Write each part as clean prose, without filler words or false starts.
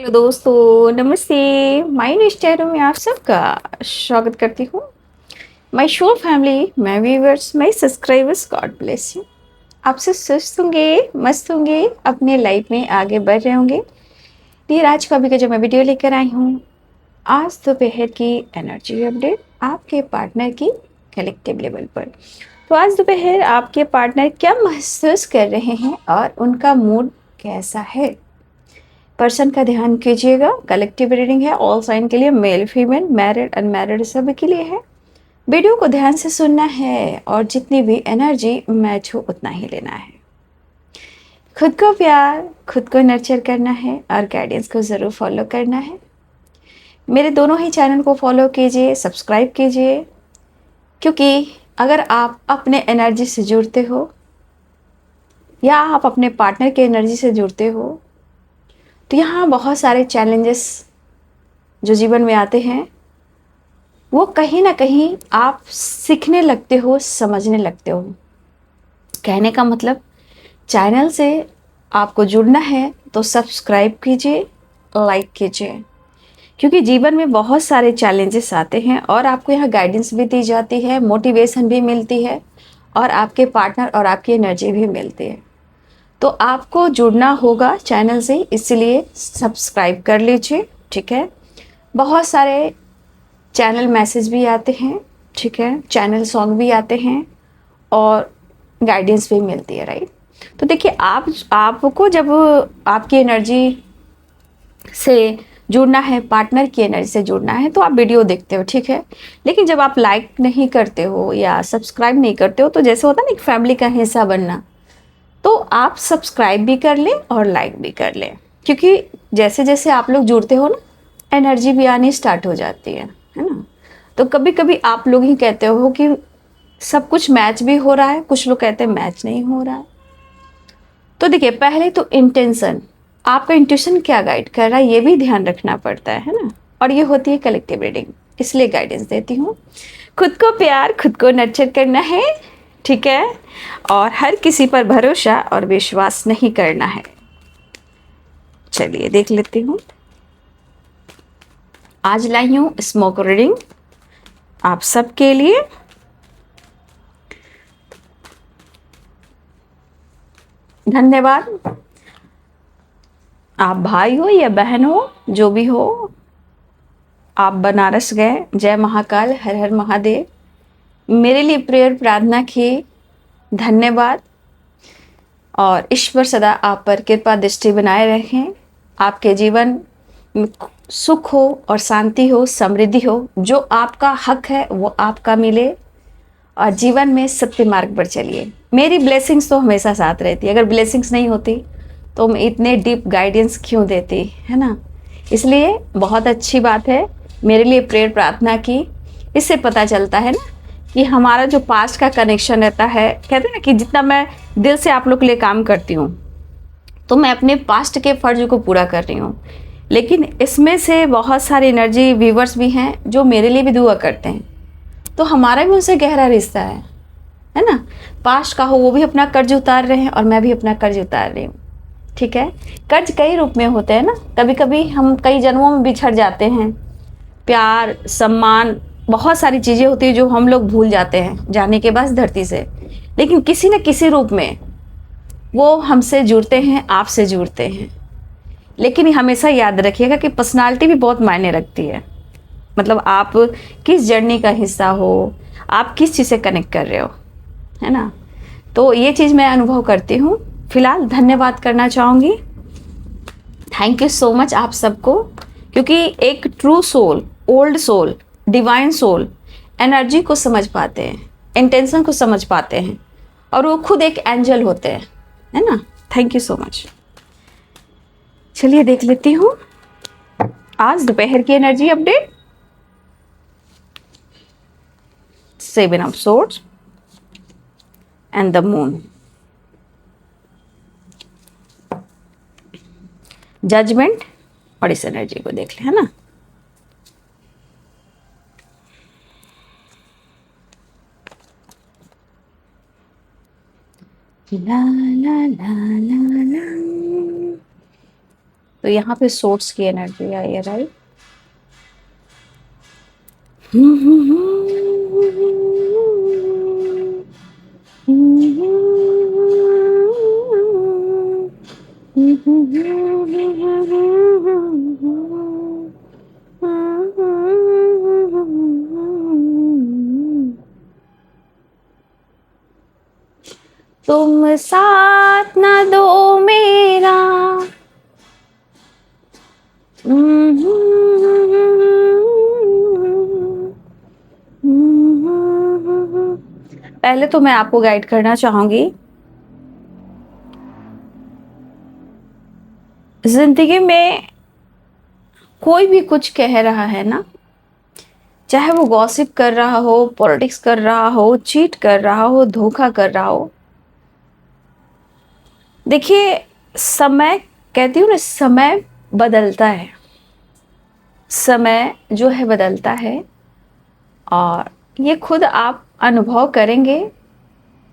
Hello दोस्तों, नमस्ते। My Instagram में आप सबका स्वागत करती हूँ। My show family, my viewers, my subscribers, God bless you. आप सब स्वस्थ होंगे, मस्त होंगे, अपने लाइफ में आगे बढ़ रहे होंगे। फिर आज का अभी का जो मैं वीडियो लेकर आई हूँ, आज दोपहर की एनर्जी अपडेट आपके पार्टनर की कलेक्टिव लेवल पर। तो आज दोपहर आपके पार्टनर क्या महसूस कर रहे हैं और उनका मूड कैसा है, पर्सन का ध्यान कीजिएगा। कलेक्टिव रीडिंग है, ऑल साइन के लिए, मेल फीमेल, मैरिड अनमैरिड सभी के लिए है। वीडियो को ध्यान से सुनना है और जितनी भी एनर्जी मैच हो उतना ही लेना है। खुद को प्यार, खुद को नर्चर करना है और गाइडेंस को ज़रूर फॉलो करना है। मेरे दोनों ही चैनल को फॉलो कीजिए, सब्सक्राइब कीजिए, क्योंकि अगर आप अपने एनर्जी से जुड़ते हो या आप अपने पार्टनर के एनर्जी से जुड़ते हो तो यहाँ बहुत सारे चैलेंजेस जो जीवन में आते हैं वो कहीं ना कहीं आप सीखने लगते हो, समझने लगते हो। कहने का मतलब, चैनल से आपको जुड़ना है तो सब्सक्राइब कीजिए, लाइक कीजिए, क्योंकि जीवन में बहुत सारे चैलेंजेस आते हैं और आपको यहाँ गाइडेंस भी दी जाती है, मोटिवेशन भी मिलती है और आपके पार्टनर और आपकी एनर्जी भी मिलती है। तो आपको जुड़ना होगा चैनल से, इसलिए सब्सक्राइब कर लीजिए, ठीक है। बहुत सारे चैनल मैसेज भी आते हैं, ठीक है, चैनल सॉन्ग भी आते हैं और गाइडेंस भी मिलती है, राइट। तो देखिए, आपको जब आपकी एनर्जी से जुड़ना है, पार्टनर की एनर्जी से जुड़ना है, तो आप वीडियो देखते हो, ठीक है। लेकिन जब आप लाइक नहीं करते हो या सब्सक्राइब नहीं करते हो, तो जैसे होता है ना एक फैमिली का हिस्सा बनना, तो आप सब्सक्राइब भी कर लें और लाइक भी कर लें, क्योंकि जैसे जैसे आप लोग जुड़ते हो ना, एनर्जी भी आनी स्टार्ट हो जाती है ना। तो कभी कभी आप लोग ही कहते हो कि सब कुछ मैच भी हो रहा है, कुछ लोग कहते हैं मैच नहीं हो रहा है। तो देखिए, पहले तो इंटेंशन, आपका इंट्यूशन क्या गाइड कर रहा है ये भी ध्यान रखना पड़ता है ना। और ये होती है कलेक्टिव रीडिंग, इसलिए गाइडेंस देती हूँ। खुद को प्यार, खुद को नर्चर करना है, ठीक है, और हर किसी पर भरोसा और विश्वास नहीं करना है। चलिए देख लेती हूँ। आज लाई हूँ स्मोक रीडिंग आप सबके लिए। धन्यवाद। आप भाई हो या बहन हो, जो भी हो, आप बनारस गए, जय महाकाल, हर हर महादेव, मेरे लिए प्रेयर प्रार्थना की, धन्यवाद। और ईश्वर सदा आप पर कृपा दृष्टि बनाए रखें, आपके जीवन में सुख हो और शांति हो, समृद्धि हो, जो आपका हक है वो आपका मिले और जीवन में सत्य मार्ग पर चलिए। मेरी ब्लेसिंग्स तो हमेशा साथ रहती है, अगर ब्लेसिंग्स नहीं होती तो मैं इतने डीप गाइडेंस क्यों देती, है ना। इसलिए बहुत अच्छी बात है, मेरे लिए प्रेयर प्रार्थना की। इससे पता चलता है ना कि हमारा जो पास्ट का कनेक्शन रहता है, कहते हैं ना कि जितना मैं दिल से आप लोग के लिए काम करती हूँ तो मैं अपने पास्ट के फर्ज को पूरा कर रही हूँ। लेकिन इसमें से बहुत सारे एनर्जी व्यूवर्स भी हैं जो मेरे लिए भी दुआ करते हैं, तो हमारा भी उनसे गहरा रिश्ता है ना। पास्ट का हो, वो भी अपना कर्ज उतार रहे हैं और मैं भी अपना कर्ज उतार रही हूँ, ठीक है। कर्ज कई रूप में होते हैं ना, कभी कभी हम कई जन्मों में बिछड़ जाते हैं, प्यार, सम्मान, बहुत सारी चीज़ें होती है जो हम लोग भूल जाते हैं जाने के बाद धरती से। लेकिन किसी न किसी रूप में वो हमसे जुड़ते हैं, आपसे जुड़ते हैं। लेकिन हमेशा याद रखिएगा कि पर्सनालिटी भी बहुत मायने रखती है, मतलब आप किस जर्नी का हिस्सा हो, आप किस चीज़ से कनेक्ट कर रहे हो, है ना। तो ये चीज़ मैं अनुभव करती हूँ। फिलहाल धन्यवाद करना चाहूँगी, थैंक यू सो मच आप सबको, क्योंकि एक true soul, old soul, divine soul energy को समझ पाते हैं, इंटेंशन को समझ पाते हैं और वो खुद एक एंजल होते हैं, है ना। Thank you so much. चलिए देख लेती हूँ आज दोपहर की energy update. Seven of swords and the moon, judgement, और इस एनर्जी को देख ले, है ना। ला ला ला ला ला। तो यहाँ पे सोर्स की एनर्जी आई है, राइट। तुम साथ न दो मेरा, पहले तो मैं आपको गाइड करना चाहूंगी, जिंदगी में कोई भी कुछ कह रहा है ना, चाहे वो गॉसिप कर रहा हो, पॉलिटिक्स कर रहा हो, चीट कर रहा हो, धोखा कर रहा हो, देखिए समय, कहती हूँ ना, समय बदलता है, समय जो है बदलता है, और ये खुद आप अनुभव करेंगे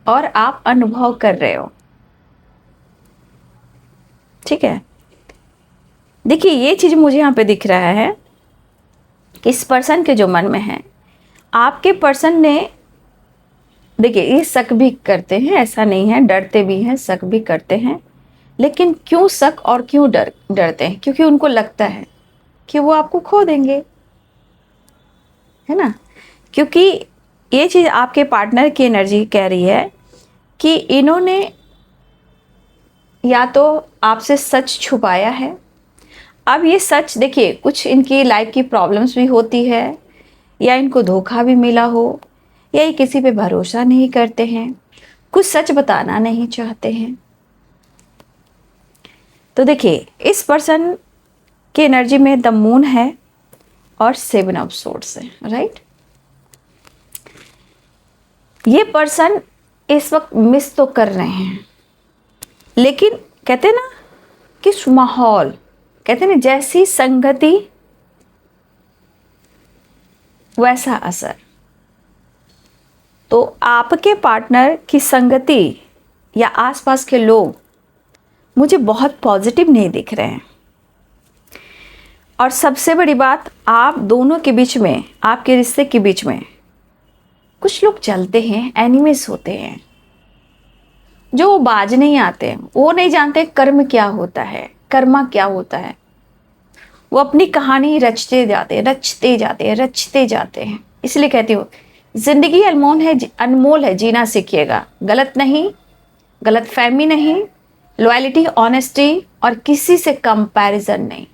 और आप अनुभव कर रहे हो, ठीक है। देखिए ये चीज मुझे यहाँ पे दिख रहा है, इस पर्सन के जो मन में है, आपके पर्सन ने, देखिए ये शक भी करते हैं, ऐसा नहीं है, डरते भी हैं, शक भी करते हैं, लेकिन क्यों शक और क्यों डरते हैं? क्योंकि उनको लगता है कि वो आपको खो देंगे, है ना। क्योंकि ये चीज आपके पार्टनर की एनर्जी कह रही है कि इन्होंने या तो आपसे सच छुपाया है। अब ये सच, देखिए कुछ इनकी लाइफ की प्रॉब्लम्स भी होती है, या इनको धोखा भी मिला हो, या ये किसी पे भरोसा नहीं करते हैं, कुछ सच बताना नहीं चाहते हैं। तो देखिए इस पर्सन की एनर्जी में द मून है और 7 ऑफ सोर्ड्स है, राइट। ये पर्सन इस वक्त मिस तो कर रहे हैं, लेकिन कहते ना कि माहौल, कहते ना जैसी संगति वैसा असर। तो आपके पार्टनर की संगति या आसपास के लोग मुझे बहुत पॉजिटिव नहीं दिख रहे हैं, और सबसे बड़ी बात, आप दोनों के बीच में, आपके रिश्ते के बीच में कुछ लोग चलते हैं, एनिमीज होते हैं, जो बाज नहीं आते, वो नहीं जानते कर्म क्या होता है, कर्मा क्या होता है। वो अपनी कहानी रचते जाते हैं। इसलिए कहती हूँ जिंदगी अनमोल है, जीना सीखिएगा। गलत नहीं, गलत फहमी नहीं, लॉयल्टी, ऑनेस्टी और किसी से कंपैरिजन नहीं,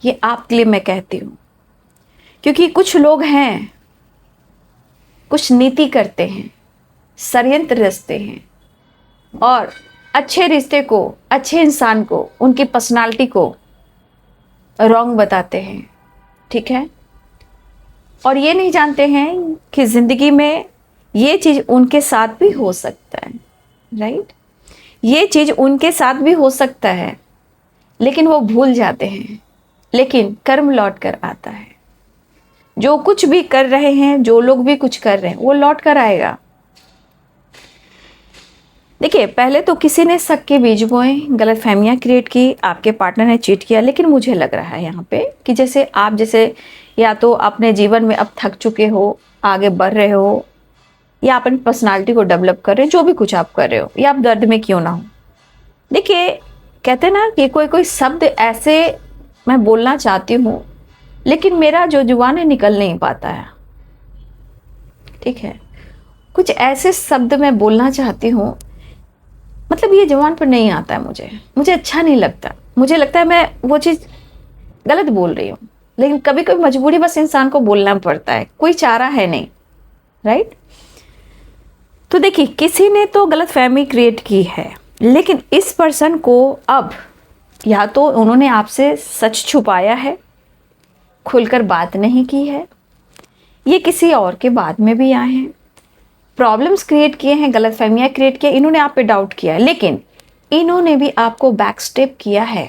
ये आपके लिए मैं कहती हूँ। क्योंकि कुछ लोग हैं, कुछ नीति करते हैं, षड्यंत्र रचते हैं, और अच्छे रिश्ते को, अच्छे इंसान को, उनकी पर्सनालिटी को रॉन्ग बताते हैं, ठीक है। और ये नहीं जानते हैं कि जिंदगी में ये चीज उनके साथ भी हो सकता है, राइट। ये चीज उनके साथ भी हो सकता है, लेकिन वो भूल जाते हैं। लेकिन कर्म लौट कर आता है। जो कुछ भी कर रहे हैं, जो लोग भी कुछ कर रहे हैं, वो लौट कर आएगा। देखिए पहले तो किसी ने शक के बीज बोए, गलत फहमियाँ क्रिएट की, आपके पार्टनर ने चीट किया, लेकिन मुझे लग रहा है यहाँ पे कि जैसे आप जैसे या तो अपने जीवन में अब थक चुके हो, आगे बढ़ रहे हो, या अपनी पर्सनालिटी को डेवलप कर रहे हो, जो भी कुछ आप कर रहे हो, या आप दर्द में क्यों ना हो। देखिए कहते ना कि कोई कोई शब्द ऐसे मैं बोलना चाहती हूँ, लेकिन मेरा जो जुबान है निकल नहीं पाता है, ठीक है। कुछ ऐसे शब्द मैं बोलना चाहती हूँ, मतलब ये जुबान पर नहीं आता है, मुझे अच्छा नहीं लगता, मुझे लगता है मैं वो चीज़ गलत बोल रही हूँ, लेकिन कभी कभी मजबूरी बस इंसान को बोलना पड़ता है, कोई चारा है नहीं, राइट। तो देखिए किसी ने तो गलत फहमी क्रिएट की है, लेकिन इस पर्सन को अब या तो उन्होंने आपसे सच छुपाया है, खुलकर बात नहीं की है, ये किसी और के बाद में भी आए हैं, प्रॉब्लम्स क्रिएट किए हैं, गलत फहमियाँ क्रिएट किया, इन्होंने आप पे डाउट किया है, लेकिन इन्होंने भी आपको बैक स्टेप किया है।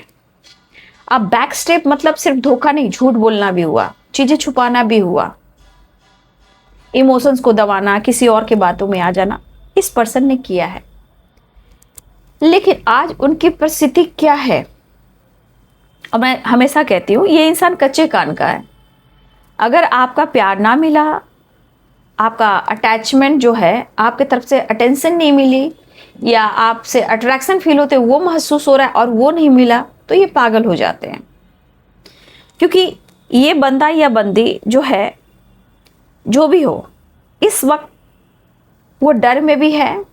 अब बैक स्टेप मतलब सिर्फ धोखा नहीं, झूठ बोलना भी हुआ, चीजें छुपाना भी हुआ, इमोशंस को दबाना, किसी और के बातों में आ जाना, इस पर्सन ने किया है। लेकिन आज उनकी परिस्थिति क्या है, और मैं हमेशा कहती हूँ ये इंसान कच्चे कान का है। अगर आपका प्यार ना मिला, आपका अटैचमेंट जो है, आपकी तरफ से अटेंशन नहीं मिली, या आपसे अट्रैक्शन फील होते वो महसूस हो रहा है और वो नहीं मिला, तो ये पागल हो जाते हैं। क्योंकि ये बंदा या बंदी जो है, जो भी हो, इस वक्त वो डर में भी है,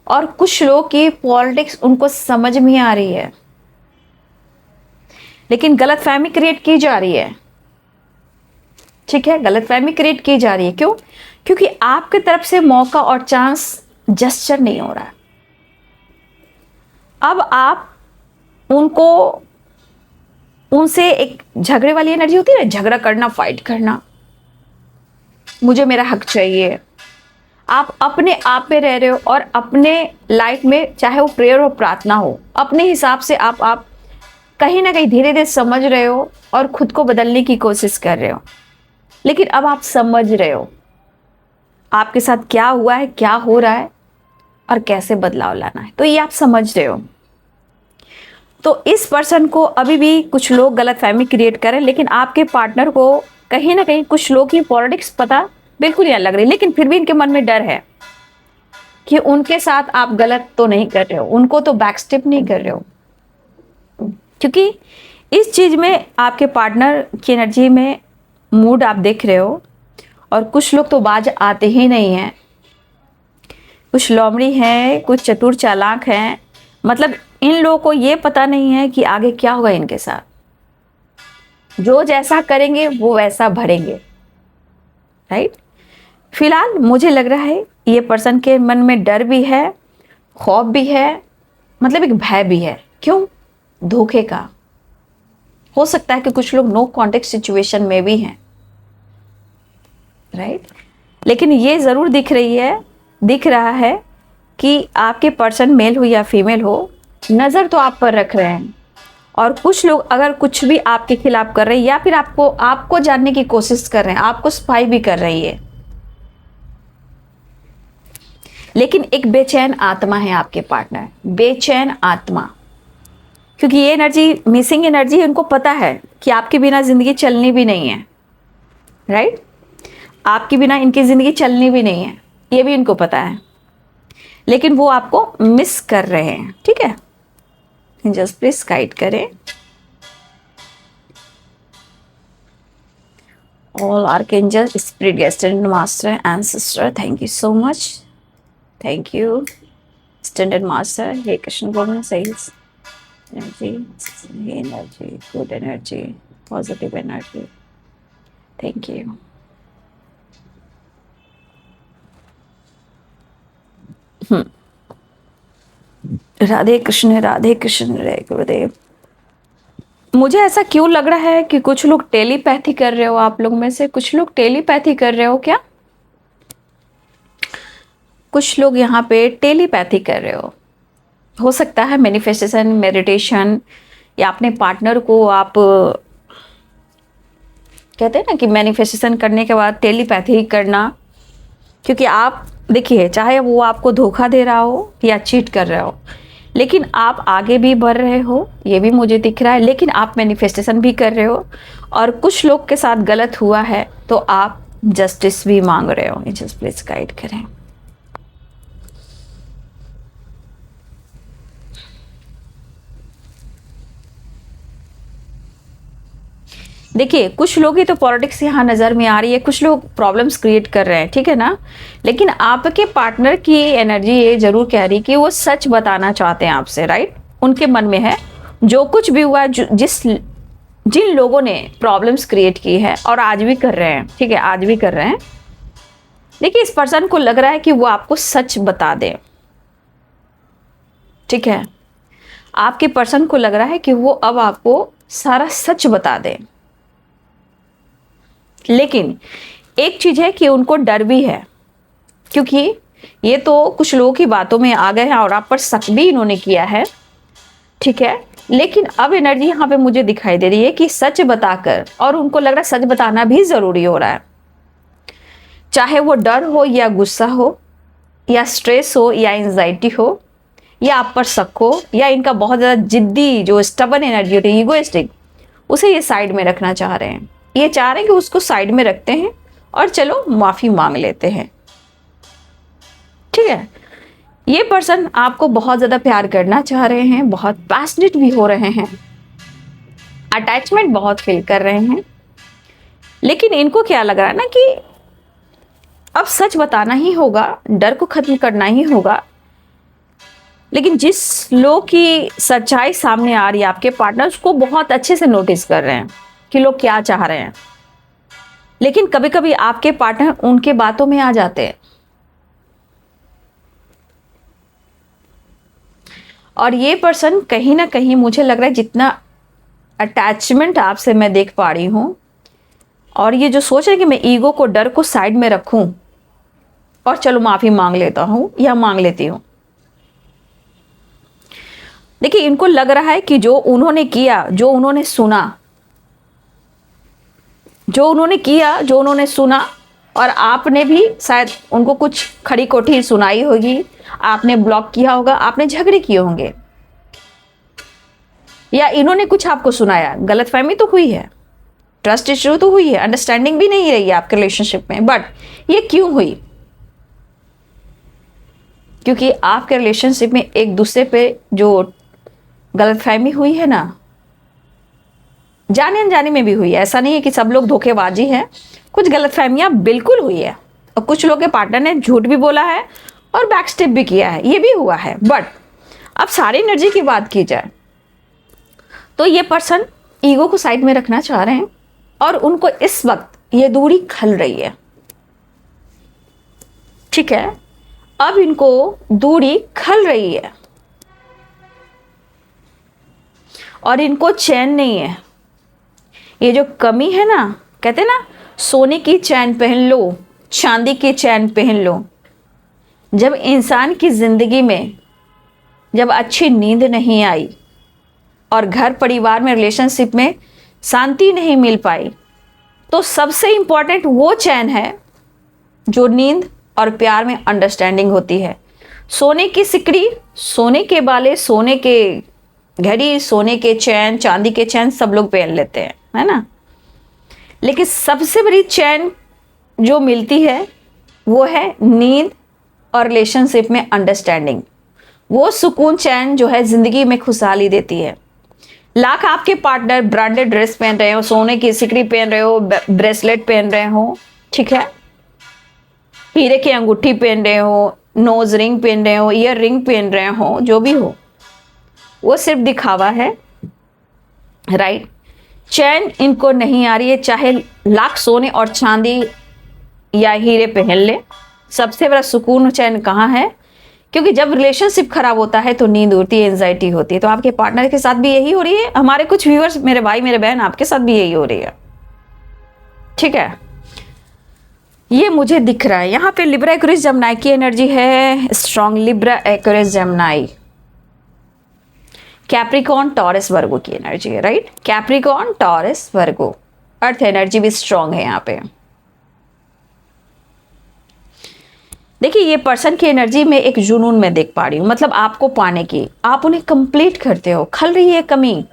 और कुछ लोग की पॉलिटिक्स उनको समझ में आ रही है, लेकिन गलतफहमी क्रिएट की जा रही है। ठीक है, गलतफहमी क्रिएट की जा रही है। क्यों? क्योंकि आपकी तरफ से मौका और चांस जस्चर नहीं हो रहा है। अब आप उनको, उनसे एक झगड़े वाली एनर्जी होती है ना, झगड़ा करना, फाइट करना, मुझे मेरा हक चाहिए। आप अपने आप में रह रहे हो और अपने लाइफ में, चाहे वो प्रेयर हो, प्रार्थना हो, अपने हिसाब से आप कहीं ना कहीं धीरे धीरे समझ रहे हो और खुद को बदलने की कोशिश कर रहे हो। लेकिन अब आप समझ रहे हो आपके साथ क्या हुआ है, क्या हो रहा है और कैसे बदलाव लाना है, तो ये आप समझ रहे हो। तो इस पर्सन को अभी भी कुछ लोग गलतफहमी क्रिएट करें, लेकिन आपके पार्टनर को कहीं ना कहीं कुछ लोग की पॉलिटिक्स पता बिल्कुल नहीं लग रही, लेकिन फिर भी इनके मन में डर है कि उनके साथ आप गलत तो नहीं कर रहे हो, उनको तो बैकस्टेप नहीं कर रहे हो। क्योंकि इस चीज में आपके पार्टनर की एनर्जी में मूड आप देख रहे हो, और कुछ लोग तो बाज आते ही नहीं हैं, कुछ लोमड़ी हैं, कुछ चतुर चालाक हैं। मतलब इन लोगों को ये पता नहीं है कि आगे क्या होगा इनके साथ। जो जैसा करेंगे वो वैसा भरेंगे, राइट। फिलहाल मुझे लग रहा है ये पर्सन के मन में डर भी है, खौफ भी है, मतलब एक भय भी है। क्यों? धोखे का। हो सकता है कि कुछ लोग नो कॉन्टेक्ट सिचुएशन में भी हैं, राइट। लेकिन ये जरूर दिख रहा है कि आपके पर्सन मेल हो या फीमेल हो, नजर तो आप पर रख रहे हैं। और कुछ लोग अगर कुछ भी आपके खिलाफ कर रहे हैं, या फिर आपको जानने की कोशिश कर रहे हैं, आपको स्पाई भी कर रही है, लेकिन एक बेचैन आत्मा है आपके पार्टनर, बेचैन आत्मा। क्योंकि ये एनर्जी मिसिंग एनर्जी, उनको पता है कि आपके बिना जिंदगी चलनी भी नहीं है, राइट। आपके बिना इनकी जिंदगी चलनी भी नहीं है, ये भी इनको पता है, लेकिन वो आपको मिस कर रहे हैं। ठीक है, जस्ट प्लीज गाइड करें। All archangel, spirit, guest and master, ancestor, thank you so much, thank you. Standard master, हे Krishna Govind, cells energy, good energy, positive energy, thank you. Radhe Krishna, Radhe Krishna, रे गुरुदेव। मुझे ऐसा क्यों लग रहा है कि कुछ लोग टेलीपैथी कर रहे हो, आप लोग में से कुछ लोग टेलीपैथी कर रहे हो क्या? कुछ लोग यहाँ पे टेलीपैथी कर रहे हो सकता है मैनिफेस्टेशन, मेडिटेशन, या अपने पार्टनर को आप कहते हैं ना कि मैनिफेस्टेशन करने के बाद टेलीपैथी करना। क्योंकि आप देखिए, चाहे वो आपको धोखा दे रहा हो या चीट कर रहा हो, लेकिन आप आगे भी बढ़ रहे हो, ये भी मुझे दिख रहा है, लेकिन आप मैनिफेस्टेशन भी कर रहे हो। और कुछ लोग के साथ गलत हुआ है तो आप जस्टिस भी मांग रहे हो। जस्ट प्लीज गाइड करें। देखिए, कुछ लोग ही तो पॉलिटिक्स यहाँ नज़र में आ रही है, कुछ लोग प्रॉब्लम्स क्रिएट कर रहे हैं, ठीक है ना। लेकिन आपके पार्टनर की एनर्जी ये जरूर कह रही कि वो सच बताना चाहते हैं आपसे, राइट। उनके मन में है जो कुछ भी हुआ, जिन लोगों ने प्रॉब्लम्स क्रिएट की है और आज भी कर रहे हैं, ठीक है, आज भी कर रहे हैं। देखिए, इस पर्सन को लग रहा है कि वो आपको सच बता दे, ठीक है। आपके पर्सन को लग रहा है कि वो अब आपको सारा सच बता दे, लेकिन एक चीज है कि उनको डर भी है, क्योंकि ये तो कुछ लोगों की बातों में आ गए हैं और आप पर शक भी इन्होंने किया है, ठीक है। लेकिन अब एनर्जी यहाँ पे मुझे दिखाई दे रही है कि सच बताकर, और उनको लग रहा है सच बताना भी जरूरी हो रहा है, चाहे वो डर हो या गुस्सा हो या स्ट्रेस हो या एंजाइटी हो या आप पर शक हो या इनका बहुत ज्यादा जिद्दी जो स्टबन एनर्जी होती है, ईगोइस्टिक, उसे ये साइड में रखना चाह रहे हैं। ये चाह रहे हैं कि उसको साइड में रखते हैं और चलो माफ़ी मांग लेते हैं, ठीक है। ये पर्सन आपको बहुत ज़्यादा प्यार करना चाह रहे हैं, बहुत पैशनेट भी हो रहे हैं, अटैचमेंट बहुत फील कर रहे हैं, लेकिन इनको क्या लग रहा है ना कि अब सच बताना ही होगा, डर को खत्म करना ही होगा। लेकिन जिस लोग की सच्चाई सामने आ रही है, आपके पार्टनर उसको बहुत अच्छे से नोटिस कर रहे हैं कि लोग क्या चाह रहे हैं, लेकिन कभी कभी आपके पार्टनर उनके बातों में आ जाते हैं और ये पर्सन कहीं ना कहीं मुझे लग रहा है जितना अटैचमेंट आपसे मैं देख पा रही हूं, और ये जो सोच रहे हैं कि मैं ईगो को, डर को साइड में रखूं और चलो माफी मांग लेता हूं या मांग लेती हूं। देखिए, इनको लग रहा है कि जो उन्होंने किया, जो उन्होंने सुना, जो उन्होंने किया, जो उन्होंने सुना, और आपने भी शायद उनको कुछ खड़ी कोठी सुनाई होगी, आपने ब्लॉक किया होगा, आपने झगड़े किए होंगे, या इन्होंने कुछ आपको सुनाया, गलतफहमी तो हुई है, ट्रस्ट इश्यू तो हुई है, अंडरस्टैंडिंग भी नहीं रही है आपके रिलेशनशिप में। बट ये क्यों हुई? क्योंकि आपके रिलेशनशिप में एक दूसरे पे जो गलतफहमी हुई है ना, जाने अनजाने में भी हुई है। ऐसा नहीं है कि सब लोग धोखेबाजी हैं, कुछ गलतफहमियां बिल्कुल हुई है, और कुछ लोग के पार्टनर ने झूठ भी बोला है और बैकस्टेप भी किया है, ये भी हुआ है। बट अब सारी एनर्जी की बात की जाए तो ये पर्सन ईगो को साइड में रखना चाह रहे हैं और उनको इस वक्त ये दूरी खल रही है, ठीक है। अब इनको दूरी खल रही है और इनको चैन नहीं है। ये जो कमी है ना, कहते हैं ना, सोने की चैन पहन लो, चांदी की चैन पहन लो। जब इंसान की जिंदगी में जब अच्छी नींद नहीं आई और घर परिवार में, रिलेशनशिप में शांति नहीं मिल पाई, तो सबसे इंपॉर्टेंट वो चैन है जो नींद और प्यार में अंडरस्टैंडिंग होती है। सोने की सिकड़ी, सोने के बाले, सोने के घड़ी, सोने के चैन, चांदी के चैन सब लोग पहन लेते हैं, है ना। लेकिन सबसे बड़ी चैन जो मिलती है वो है नींद और रिलेशनशिप में अंडरस्टैंडिंग। वो सुकून, चैन जो है जिंदगी में खुशहाली देती है। लाख आपके पार्टनर ब्रांडेड ड्रेस पहन रहे हो, सोने की सिकड़ी पहन रहे हो, ब्रेसलेट पहन रहे हो, ठीक है, हीरे की अंगूठी पहन रहे हो, नोज रिंग पहन रहे हो, ईयर रिंग पहन रहे हो, जो भी हो, वो सिर्फ दिखावा है, राइट। चैन इनको नहीं आ रही है, चाहे लाख सोने और चांदी या हीरे पहन ले। सबसे बड़ा सुकून, चैन कहाँ है? क्योंकि जब रिलेशनशिप खराब होता है तो नींद उड़ती है, एंजाइटी होती है। तो आपके पार्टनर के साथ भी यही हो रही है। हमारे कुछ व्यूअर्स, मेरे भाई, मेरे बहन, आपके साथ भी यही हो रही है, ठीक है। ये मुझे दिख रहा है। यहाँ पे लिब्रा एक्वेरियस जेमिनी की एनर्जी है, strong Libra Aquarius Gemini, Capricorn Taurus Virgo की एनर्जी है, right. Capricorn Taurus Virgo, earth energy भी स्ट्रॉन्ग है यहाँ पे। देखिए, ये पर्सन की एनर्जी में एक जुनून में देख पा रही हूँ, मतलब आपको पाने की, आप उन्हें कंप्लीट करते हो। खल रही है कमी,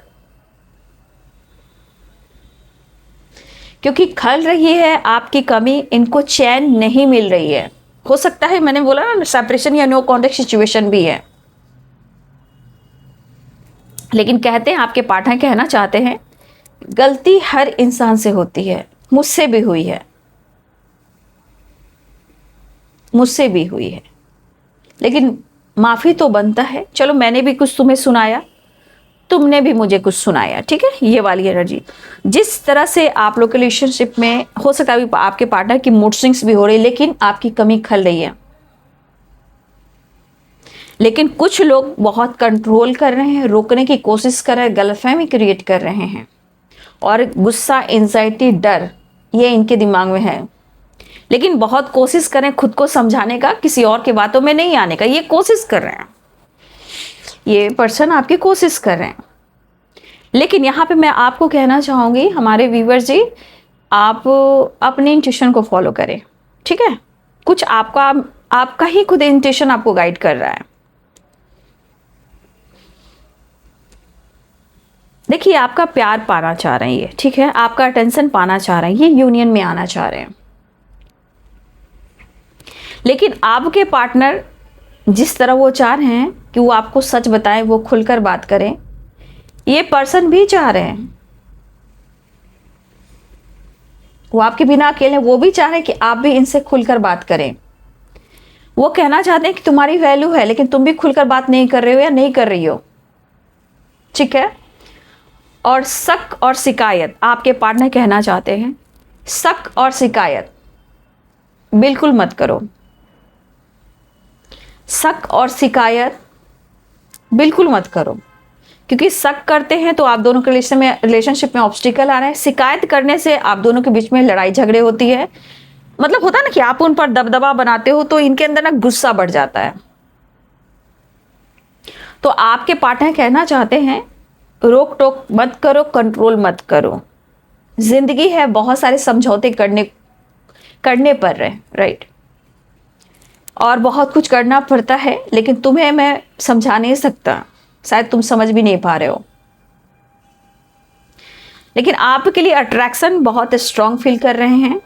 क्योंकि खल रही है आपकी कमी, इनको चैन नहीं मिल रही है। हो सकता है, मैंने बोला ना, सेपरेशन या नो कॉन्टेक्ट सिचुएशन भी है। लेकिन कहते हैं, आपके पार्टनर कहना चाहते हैं, गलती हर इंसान से होती है, मुझसे भी हुई है, मुझसे भी हुई है, लेकिन माफी तो बनता है। चलो, मैंने भी कुछ तुम्हें सुनाया, तुमने भी मुझे कुछ सुनाया, ठीक है। ये वाली एनर्जी, जिस तरह से आप लोग के रिलेशनशिप में हो सकता है आपके पार्टनर की मूड स्विंग्स भी हो रही है, लेकिन आपकी कमी खल रही है। लेकिन कुछ लोग बहुत कंट्रोल कर रहे हैं, रोकने की कोशिश कर रहे हैं, गलतफहमी क्रिएट कर रहे हैं, और गुस्सा, एंजाइटी, डर ये इनके दिमाग में है। लेकिन बहुत कोशिश करें खुद को समझाने का, किसी और के बातों में नहीं आने का, ये कोशिश कर रहे हैं, ये पर्सन आपकी कोशिश कर रहे हैं। लेकिन यहाँ पे मैं आपको कहना चाहूँगी, हमारे व्यूअर्स जी, आप अपने इंट्यूशन को फॉलो करें, ठीक है। कुछ आपका ही खुद इंट्यूशन आपको गाइड कर रहा है। देखिए आपका प्यार पाना चाह रहे हैं ये, ठीक है, आपका अटेंशन पाना चाह रहे हैं ये, यूनियन में आना चाह रहे हैं। लेकिन आपके पार्टनर जिस तरह वो चाह रहे हैं कि वो आपको सच बताएं, वो खुलकर बात करें, ये पर्सन भी चाह रहे हैं, वो आपके बिना अकेले, वो भी चाह रहे हैं कि आप भी इनसे खुलकर बात करें। वो कहना चाहते हैं कि तुम्हारी वैल्यू है, लेकिन तुम भी खुलकर बात नहीं कर रहे हो या नहीं कर रही हो, ठीक है। और शक और शिकायत, आपके पार्टनर कहना चाहते हैं शक और शिकायत बिल्कुल मत करो। शक और शिकायत बिल्कुल मत करो, क्योंकि शक करते हैं तो आप दोनों के रिलेशनशिप में ऑब्स्टिकल आ रहे हैं। शिकायत करने से आप दोनों के बीच में लड़ाई झगड़े होती है। मतलब होता है ना कि आप उन पर दबदबा बनाते हो तो इनके अंदर ना गुस्सा बढ़ जाता है। तो आपके पार्टनर कहना चाहते हैं रोक टोक मत करो, कंट्रोल मत करो। जिंदगी है, बहुत सारे समझौते करने पड़ रहे हैं, राइट, और बहुत कुछ करना पड़ता है, लेकिन तुम्हें मैं समझा नहीं सकता, शायद तुम समझ भी नहीं पा रहे हो। लेकिन आपके लिए अट्रैक्शन बहुत स्ट्रांग फील कर रहे हैं।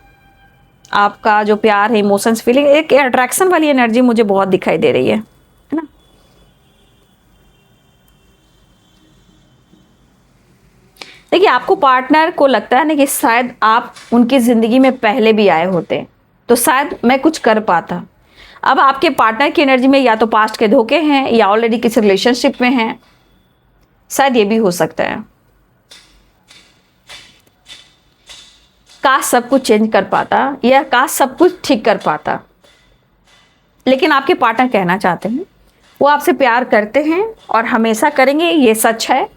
आपका जो प्यार है, इमोशंस, फीलिंग, एक अट्रैक्शन वाली एनर्जी मुझे बहुत दिखाई दे रही है ना। देखिए आपको पार्टनर को लगता है ना कि शायद आप उनकी ज़िंदगी में पहले भी आए होते तो शायद मैं कुछ कर पाता। अब आपके पार्टनर की एनर्जी में या तो पास्ट के धोखे हैं या ऑलरेडी किसी रिलेशनशिप में हैं, शायद ये भी हो सकता है। काश सब कुछ चेंज कर पाता या काश सब कुछ ठीक कर पाता, लेकिन आपके पार्टनर कहना चाहते हैं वो आपसे प्यार करते हैं और हमेशा करेंगे, ये सच है।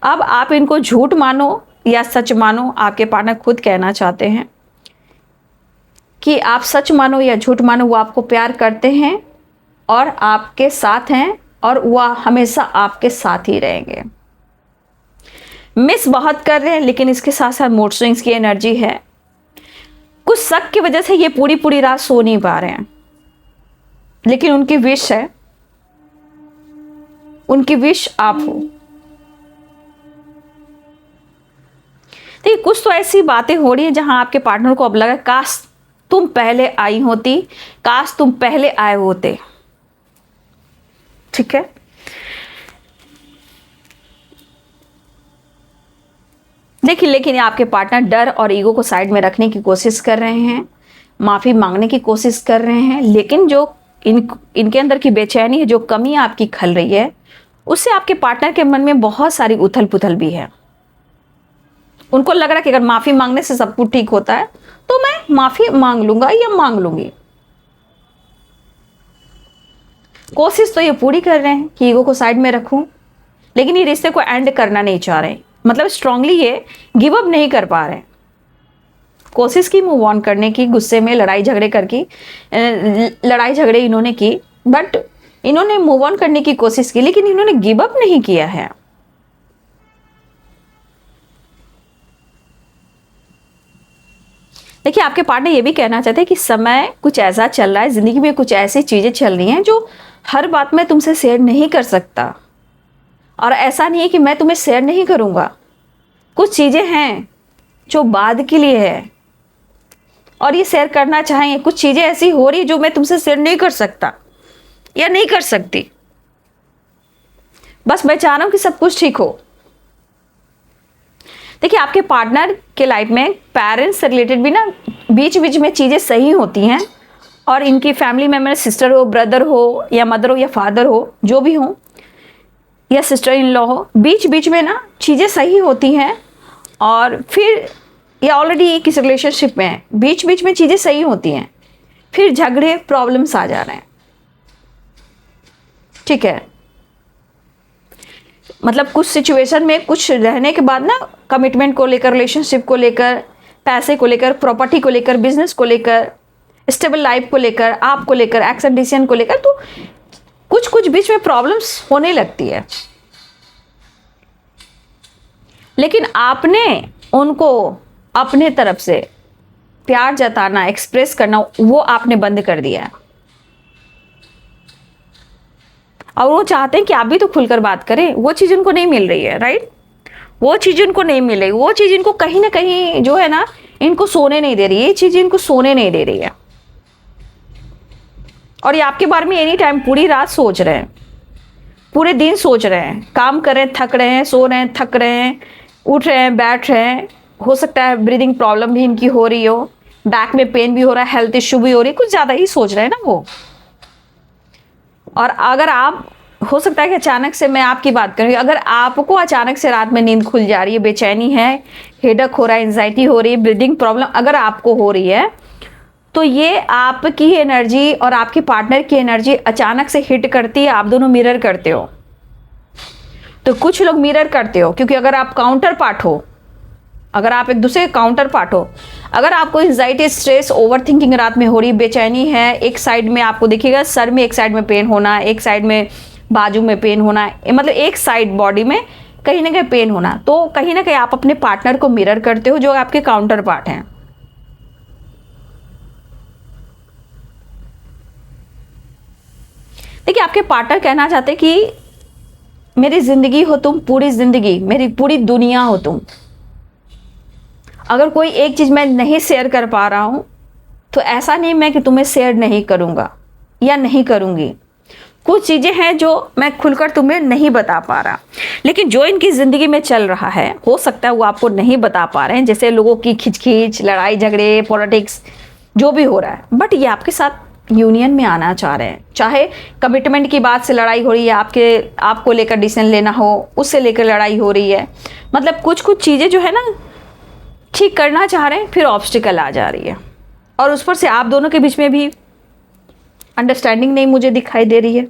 अब आप इनको झूठ मानो या सच मानो, आपके पार्टनर खुद कहना चाहते हैं कि आप सच मानो या झूठ मानो, वो आपको प्यार करते हैं और आपके साथ हैं और वह हमेशा आपके साथ ही रहेंगे। मिस बहुत कर रहे हैं, लेकिन इसके साथ साथ मूड स्विंग्स की एनर्जी है। कुछ शक की वजह से ये पूरी रात सो नहीं पा रहे हैं, लेकिन उनकी विश है, उनकी विश आप हो। देखिए कुछ तो ऐसी बातें हो रही है जहां आपके पार्टनर को अब लगा काश तुम पहले आई होती, काश तुम पहले आए होते, ठीक है। देखिए लेकिन आपके पार्टनर डर और ईगो को साइड में रखने की कोशिश कर रहे हैं, माफी मांगने की कोशिश कर रहे हैं, लेकिन जो इनके अंदर की बेचैनी है, जो कमी आपकी खल रही है, उससे आपके पार्टनर के मन में बहुत सारी उथल पुथल भी है। उनको लग रहा है कि अगर माफी मांगने से सब कुछ ठीक होता है तो मैं माफी मांग लूंगा या मांग लूंगी। कोशिश तो ये पूरी कर रहे हैं कि ईगो को साइड में रखूं, लेकिन ये रिश्ते को एंड करना नहीं चाह रहे, मतलब स्ट्रांगली ये गिव अप नहीं कर पा रहे। कोशिश की मूव ऑन करने की, गुस्से में लड़ाई झगड़े इन्होंने की, बट इन्होंने मूव ऑन करने की कोशिश की, लेकिन इन्होंने गिव अप नहीं किया है। देखिए आपके पार्टनर ये भी कहना चाहते हैं कि समय कुछ ऐसा चल रहा है, जिंदगी में कुछ ऐसी चीजें चल रही हैं जो हर बात में तुमसे शेयर नहीं कर सकता, और ऐसा नहीं है कि मैं तुम्हें शेयर नहीं करूंगा। कुछ चीजें हैं जो बाद के लिए है और ये शेयर करना चाहेंगे। कुछ चीजें ऐसी हो रही है जो मैं तुमसे शेयर नहीं कर सकता या नहीं कर सकती, बस मैं चाह रहा हूं कि सब कुछ ठीक हो। देखिए आपके पार्टनर के लाइफ में पेरेंट्स से रिलेटेड भी ना बीच बीच में चीज़ें सही होती हैं, और इनकी फैमिली मेम्बर, सिस्टर हो, ब्रदर हो या मदर हो या फादर हो, जो भी हो, या सिस्टर इन लॉ हो, बीच बीच में ना चीज़ें सही होती हैं, और फिर या ऑलरेडी किस रिलेशनशिप में है, बीच बीच में चीज़ें सही होती हैं, फिर झगड़े, प्रॉब्लम्स आ जा रहे हैं, ठीक है। मतलब कुछ सिचुएशन में कुछ रहने के बाद ना कमिटमेंट को लेकर, रिलेशनशिप को लेकर, पैसे को लेकर, प्रॉपर्टी को लेकर, बिजनेस को लेकर, स्टेबल लाइफ को लेकर, आपको लेकर, एक्शन डिसीजन को लेकर, तो कुछ कुछ बीच में प्रॉब्लम्स होने लगती है। लेकिन आपने उनको अपने तरफ से प्यार जताना, एक्सप्रेस करना, वो आपने बंद कर दिया है, और वो चाहते हैं कि आप भी तो खुलकर बात करें। वो चीज़ उनको नहीं मिल रही है, राइट। वो चीज़ इनको नहीं मिलेगी, वो चीज़ इनको कहीं ना कहीं जो है ना, इनको सोने नहीं दे रही है, ये चीज़ इनको सोने नहीं दे रही है। और ये आपके बारे में एनी टाइम पूरी रात सोच रहे हैं, पूरे दिन सोच रहे हैं, काम कर रहे हैं, थक रहे हैं, सो रहे हैं, थक रहे हैं, उठ रहे हैं, बैठ रहे हैं। हो सकता है ब्रीदिंग प्रॉब्लम भी इनकी हो रही हो, बैक में पेन भी हो रहा है, हेल्थ इश्यू भी हो रही है, कुछ ज़्यादा ही सोच रहे हैं ना वो। और अगर आप, हो सकता है कि अचानक से, मैं आपकी बात करूँ, अगर आपको अचानक से रात में नींद खुल जा रही है, बेचैनी है, हेडक हो रहा है, एंजाइटी हो रही है, ब्रीदिंग प्रॉब्लम अगर आपको हो रही है, तो ये आपकी एनर्जी और आपके पार्टनर की एनर्जी अचानक से हिट करती है। आप दोनों मिरर करते हो। तो कुछ लोग मिरर करते हो क्योंकि अगर आप काउंटर पार्ट हो, अगर आप एक दूसरे के काउंटर पार्ट हो, अगर आपको एंजाइटी, स्ट्रेस, ओवर थिंकिंग रात में हो रही, बेचैनी है, एक साइड में आपको देखिएगा सर में एक साइड में पेन होना, एक साइड में बाजू में पेन होना, मतलब एक साइड बॉडी में कहीं ना कहीं पेन होना, तो कहीं ना कहीं आप अपने पार्टनर को मिरर करते हो जो आपके काउंटर पार्ट हैं। देखिए, आपके पार्टनर कहना चाहते कि मेरी जिंदगी हो तुम, पूरी जिंदगी, मेरी पूरी दुनिया हो तुम। अगर कोई एक चीज मैं नहीं शेयर कर पा रहा हूं तो ऐसा नहीं मैं कि तुम्हें शेयर नहीं करूंगा या नहीं करूंगी। कुछ चीजें हैं जो मैं खुलकर तुम्हें नहीं बता पा रहा, लेकिन जो इनकी जिंदगी में चल रहा है हो सकता है वो आपको नहीं बता पा रहे हैं, जैसे लोगों की खिचखिच, लड़ाई झगड़े, पॉलिटिक्स, जो भी हो रहा है। बट ये आपके साथ यूनियन में आना चाह रहे हैं, चाहे कमिटमेंट की बात से लड़ाई हो रही है, आपको लेकर डिसीजन लेना हो उससे लेकर लड़ाई हो रही है, मतलब कुछ कुछ चीज़ें जो है ना ठीक करना चाह रहे हैं, फिर ऑब्स्टिकल आ जा रही है और उस पर से आप दोनों के बीच में भी अंडरस्टैंडिंग नहीं मुझे दिखाई दे रही है।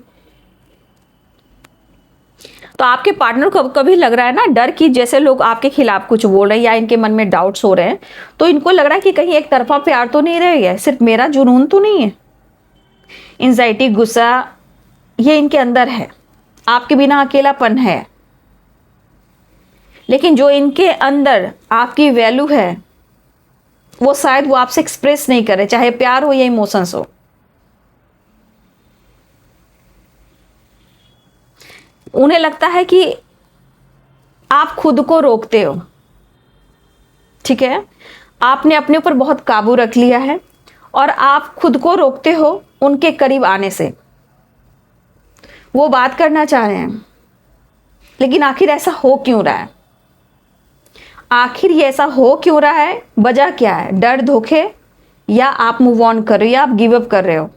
तो आपके पार्टनर को कभी लग रहा है ना डर की, जैसे लोग आपके खिलाफ कुछ बोल रहे हैं या इनके मन में डाउट्स हो रहे हैं, तो इनको लग रहा है कि कहीं एक तरफा प्यार तो नहीं रह गया, सिर्फ मेरा जुनून तो नहीं है। एंजाइटी, गुस्सा ये इनके अंदर है, आपके बिना अकेलापन है। लेकिन जो इनके अंदर आपकी वैल्यू है वो शायद वो आपसे एक्सप्रेस नहीं करे, चाहे प्यार हो या इमोशंस हो। उन्हें लगता है कि आप खुद को रोकते हो, ठीक है, आपने अपने ऊपर बहुत काबू रख लिया है और आप खुद को रोकते हो उनके करीब आने से। वो बात करना चाह रहे हैं लेकिन आखिर ऐसा हो क्यों रहा है, आखिर ये ऐसा हो क्यों रहा है, वजह क्या है, डर, धोखे, या आप मूव ऑन कर रहे हो या आप गिव अप कर रहे हो।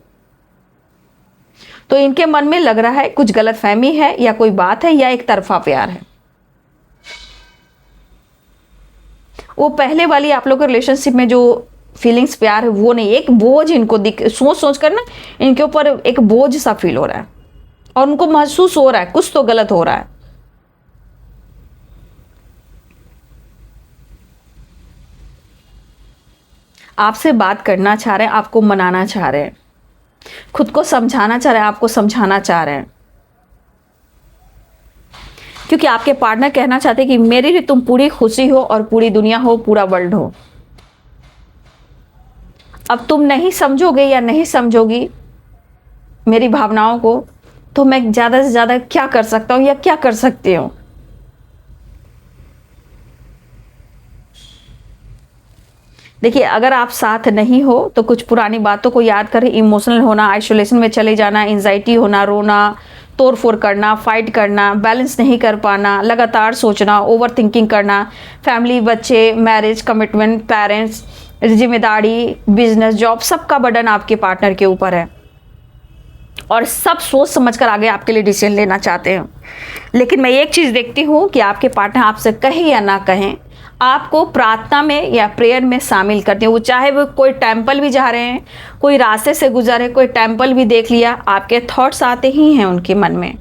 तो इनके मन में लग रहा है कुछ गलतफहमी है या कोई बात है या एक तरफा प्यार है। वो पहले वाली आप लोग के रिलेशनशिप में जो फीलिंग्स, प्यार है वो नहीं, एक बोझ इनको सोच सोच कर ना इनके ऊपर एक बोझ सा फील हो रहा है और उनको महसूस हो रहा है कुछ तो गलत हो रहा है। आपसे बात करना चाह रहे हैं, आपको मनाना चाह रहे हैं, खुद को समझाना चाह रहे हैं, आपको समझाना चाह रहे हैं, क्योंकि आपके पार्टनर कहना चाहते हैं कि मेरे लिए तुम पूरी खुशी हो और पूरी दुनिया हो, पूरा वर्ल्ड हो। अब तुम नहीं समझोगे या नहीं समझोगी मेरी भावनाओं को, तो मैं ज़्यादा से ज़्यादा क्या कर सकता हूँ या क्या कर सकती हूँ। देखिए, अगर आप साथ नहीं हो तो कुछ पुरानी बातों को याद करें, इमोशनल होना, आइसोलेशन में चले जाना, एंजाइटी होना, रोना, तोड़ फोड़ करना, फाइट करना, बैलेंस नहीं कर पाना, लगातार सोचना, ओवर थिंकिंग करना, फैमिली, बच्चे, मैरिज, कमिटमेंट, पेरेंट्स, जिम्मेदारी, बिजनेस, जॉब, सबका बर्डन आपके पार्टनर के ऊपर है और सब सोच समझ कर आगे आपके लिए डिसीजन लेना चाहते हैं। लेकिन मैं एक चीज़ देखती हूँ कि आपके पार्टनर आपसे कहें या ना कहें, आपको प्रार्थना में या प्रेयर में शामिल करते हैं। वो चाहे वो कोई टेम्पल भी जा रहे हैं, कोई रास्ते से गुजरे, कोई टेम्पल भी देख लिया, आपके थॉट्स आते ही हैं उनके मन में,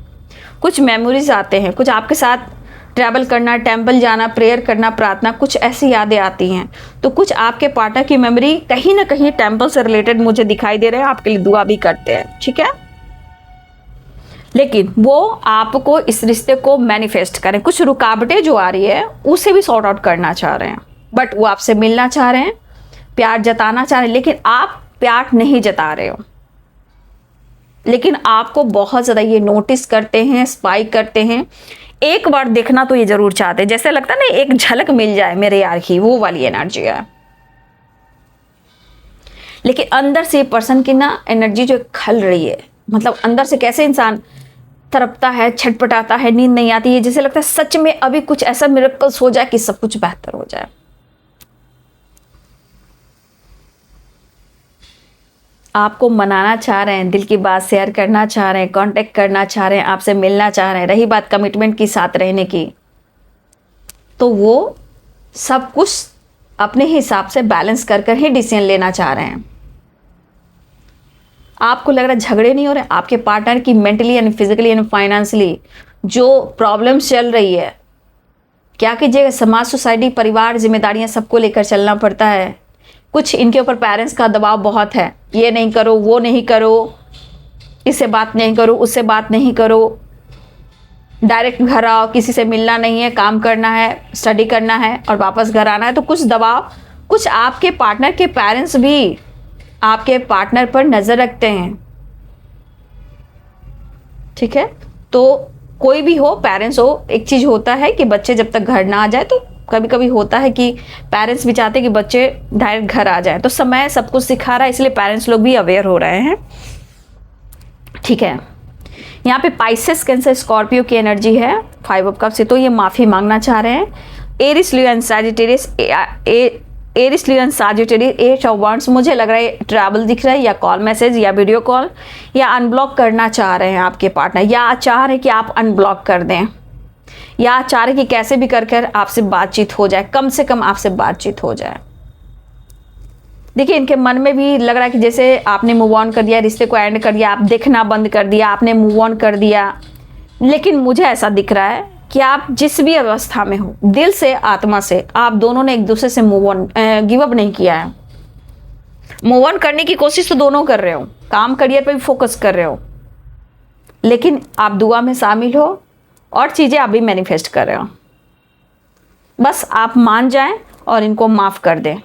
कुछ मेमोरीज आते हैं, कुछ आपके साथ ट्रैवल करना, टेम्पल जाना, प्रेयर करना, प्रार्थना, कुछ ऐसी यादें आती हैं। तो कुछ आपके पार्टनर की मेमोरी कहीं ना कहीं टेम्पल से रिलेटेड मुझे दिखाई दे रहे हैं, आपके लिए दुआ भी करते हैं, ठीक है। लेकिन वो आपको इस रिश्ते को मैनिफेस्ट करें, कुछ रुकावटें जो आ रही है उसे भी सॉर्ट आउट करना चाह रहे हैं, बट वो आपसे मिलना चाह रहे हैं, प्यार जताना चाह रहे हैं, लेकिन आप प्यार नहीं जता रहे हो। लेकिन आपको बहुत ज़्यादा ये नोटिस करते हैं, स्पाई करते हैं, एक बार देखना तो ये जरूर चाहते हैं, जैसे लगता है ना एक झलक मिल जाए मेरे यार की, वो वाली एनर्जी है। लेकिन अंदर से पर्सन की ना एनर्जी जो खल रही है, मतलब अंदर से कैसे इंसान तड़पता है, छटपटाता है, नींद नहीं आती है, जैसे लगता है सच में अभी कुछ ऐसा मिरेकल्स हो जाए कि सब कुछ बेहतर हो जाए। आपको मनाना चाह रहे हैं, दिल की बात शेयर करना चाह रहे हैं, कांटेक्ट करना चाह रहे हैं, आपसे मिलना चाह रहे हैं। रही बात कमिटमेंट की साथ रहने की, तो वो सब कुछ अपने हिसाब से बैलेंस कर कर ही डिसीजन लेना चाह रहे हैं। आपको लग रहा है झगड़े नहीं हो रहे, आपके पार्टनर की mentally and physically and financially जो प्रॉब्लम्स चल रही है, क्या कीजिएगा, समाज, सोसाइटी, परिवार, जिम्मेदारियां सबको लेकर चलना पड़ता है। कुछ इनके ऊपर पेरेंट्स का दबाव बहुत है, ये नहीं करो, वो नहीं करो, इससे बात नहीं करो, उससे बात नहीं करो, डायरेक्ट घर आओ, किसी से मिलना नहीं है, काम करना है, स्टडी करना है और वापस घर आना है। तो कुछ दबाव, कुछ आपके पार्टनर के पेरेंट्स भी आपके पार्टनर पर नजर रखते हैं, ठीक है। तो कोई भी हो, पेरेंट्स हो, एक चीज होता है कि बच्चे जब तक घर ना आ जाए, तो कभी कभी होता है कि पेरेंट्स भी चाहते हैं कि बच्चे डायरेक्ट घर आ जाए, तो समय सब कुछ सिखा रहा है, इसलिए पेरेंट्स लोग भी अवेयर हो रहे हैं, ठीक है। यहाँ पे पाइसेस, कैंसर, स्कॉर्पियो की एनर्जी है 5 ऑफ कप्स से, तो ये माफी मांगना चाह रहे हैं। Aries, Leo and Sagittarius, Aries, Leo and Sagittarius, 8 of wands, मुझे लग रहा है ट्रैवल दिख रहा है, या कॉल मैसेज या वीडियो कॉल, या अनब्लॉक करना चाह रहे हैं आपके पार्टनर, या चाह रहे हैं कि आप अनब्लॉक कर दें, या चाह रहे कि कैसे भी कर कर आपसे बातचीत हो जाए, कम से कम आपसे बातचीत हो जाए। देखिए इनके मन में भी लग रहा है कि जैसे आपने मूव ऑन कर दिया, रिश्ते को एंड कर दिया, आप देखना बंद कर दिया, आपने मूव ऑन कर दिया। लेकिन मुझे ऐसा दिख रहा है कि आप जिस भी अवस्था में हो, दिल से, आत्मा से, आप दोनों ने एक दूसरे से मूव ऑन, गिव अप नहीं किया है। मूव ऑन करने की कोशिश तो दोनों कर रहे हो, काम करियर पे भी फोकस कर रहे हो, लेकिन आप दुआ में शामिल हो और चीजें अभी मैनिफेस्ट कर रहे हो। बस आप मान जाएं और इनको माफ कर दें।